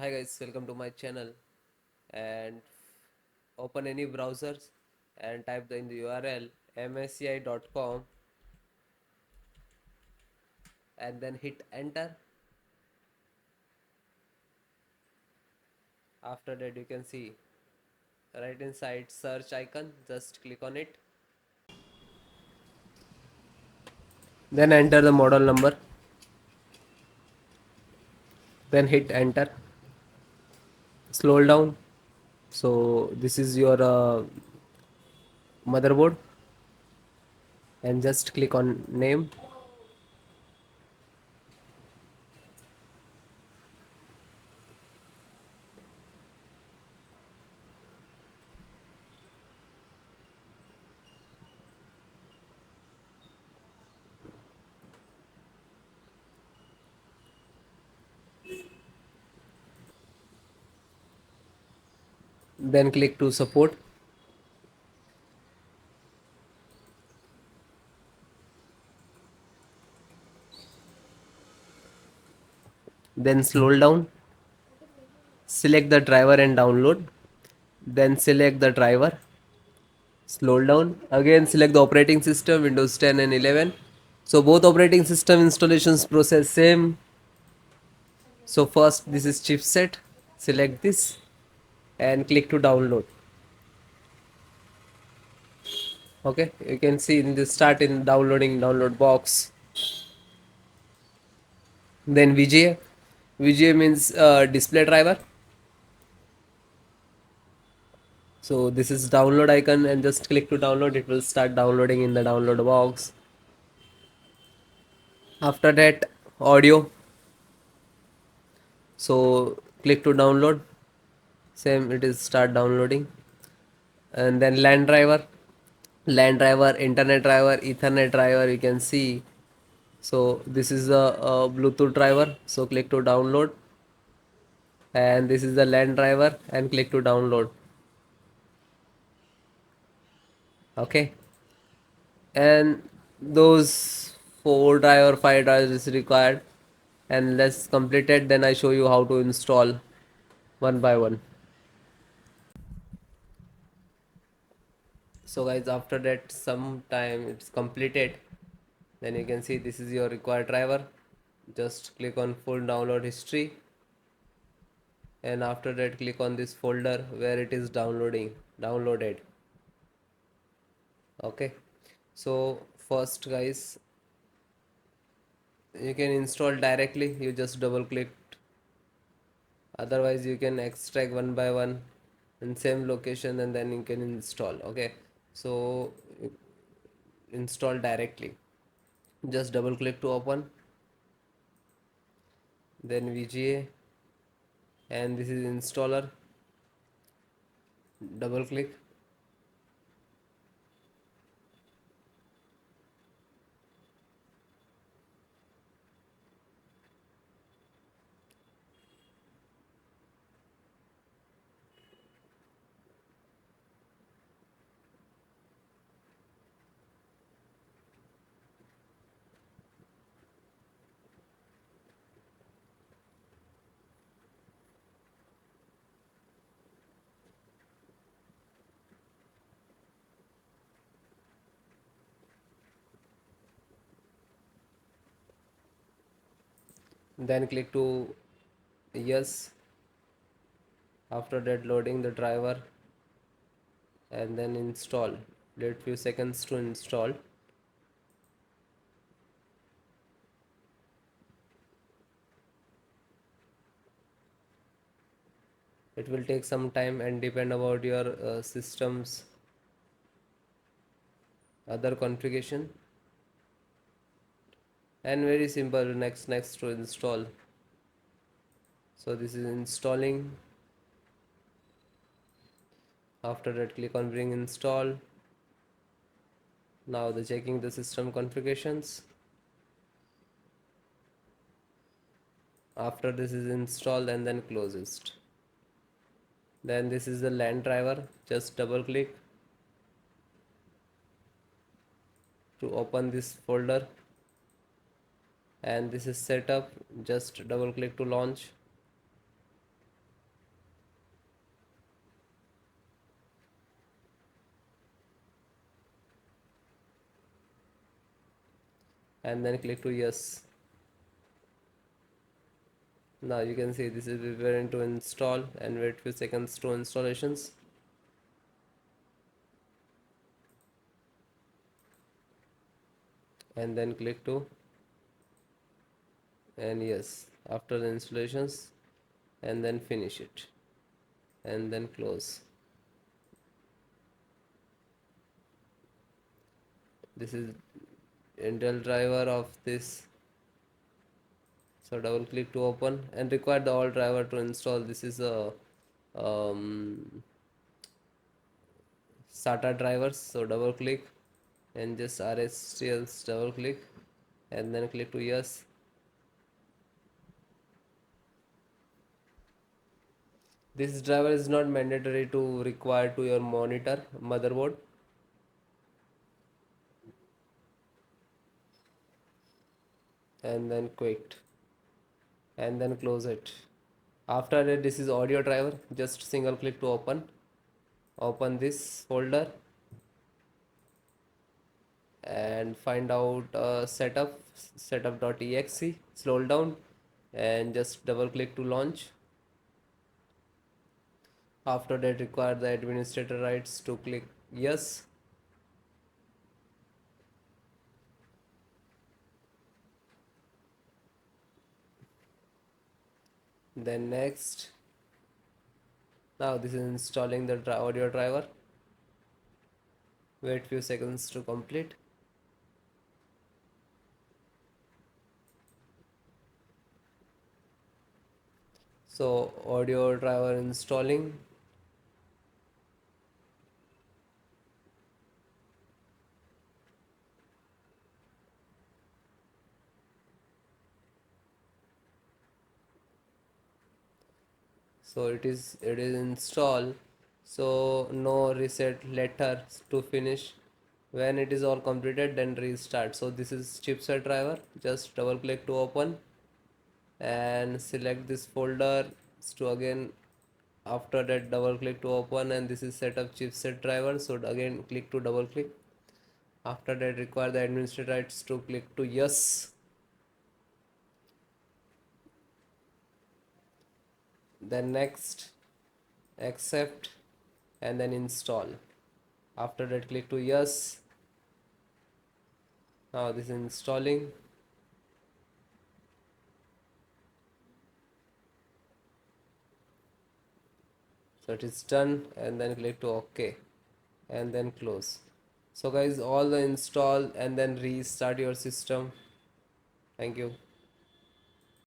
Hi guys, welcome to my channel. And open any browsers and type in the URL msci.com and then hit enter. After that you can see right inside search icon, just click on it, then enter the model number, then hit enter. Scroll down. So this is your motherboard, and just click on name. Then click to support. Then scroll down, select the driver and download. Then select the driver. Scroll down. Again select the operating system, Windows 10 and 11. So both operating system installations process same. So first this is chipset. Select this and click to download. Okay, you can see in the start in downloading download box. Then VGA. VGA means display driver. So this is download icon and just click to download. It will start downloading in the download box. After that audio. So click to download. Same, it is start downloading. And then LAN driver, internet driver, ethernet driver, you can see. So this is the Bluetooth driver, so click to download. And this is the LAN driver and click to download. Okay, and those 4 driver 5 drivers is required, and let's complete it, then I show you how to install one by one. So guys, after that some time it's completed, then you can see this is your required driver. Just click on full download history, and after that click on this folder where it is downloaded. Okay, so first guys, you can install directly, you just double click. Otherwise you can extract one by one in same location and then you can install. Okay, so install directly, just double click to open, then VGA, and this is installer, double click. Then click to yes. After that loading the driver, and then install. Wait few seconds to install. It will take some time and depend about your system's other configuration. And very simple, next to install. So this is installing. After that click on bring install. Now the checking the system configurations. After this is installed, and then closest. Then this is the LAN driver, just double click to open this folder, and this is setup, just double click to launch. and then click to yes. Now you can see this is preparing to install, and wait few seconds to installations. And then click to, and yes, after the installations, and then finish it, and then close. This is Intel driver of this. So double click to open, and require the all driver to install. This is a SATA drivers. So double click, and just RSTLs double click, and then click to yes. This driver is not mandatory to require to your monitor motherboard. And then quit, and then close it. After that, this is audio driver. Just single click to open this folder, and find out setup.exe, scroll down, and just double click to launch. After that, require the administrator rights to click yes. Then next. Now this is installing the audio driver. Wait few seconds to complete. So audio driver installing. So it is installed. So no reset letter to finish. When it is all completed, then restart. So this is chipset driver. Just double click to open, and select this folder to again. After that, double click to open, and this is setup chipset driver. So again click to double click. After that, require the administrator rights to click to yes. Then next, accept, and then install. After that, click to yes. Now this is installing. So it is done, and then click to OK, and then close. So guys, all the install and then restart your system. Thank you.